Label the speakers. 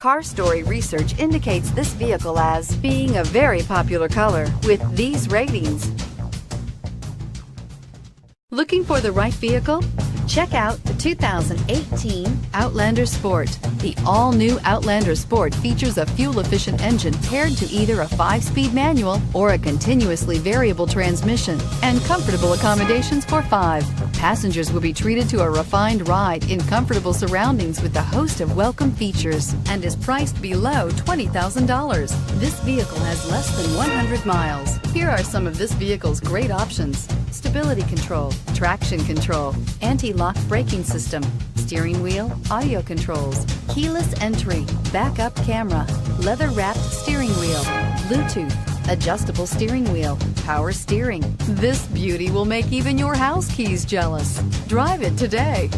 Speaker 1: Car Story research indicates this vehicle as being a very popular color with these ratings. Looking for the right vehicle? Check out the 2018 Outlander Sport. The all-new Outlander Sport features a fuel-efficient engine paired to either a 5-speed manual or a continuously variable transmission, and comfortable accommodations for 5. Passengers will be treated to a refined ride in comfortable surroundings with a host of welcome features, and is priced below $20,000. This vehicle has less than 100 miles. Here are some of this vehicle's great options: stability control, traction control, anti-lock braking system, steering wheel audio controls, keyless entry, backup camera, leather-wrapped steering wheel, Bluetooth, adjustable steering wheel, power steering. This beauty will make even your house keys jealous. Drive it today.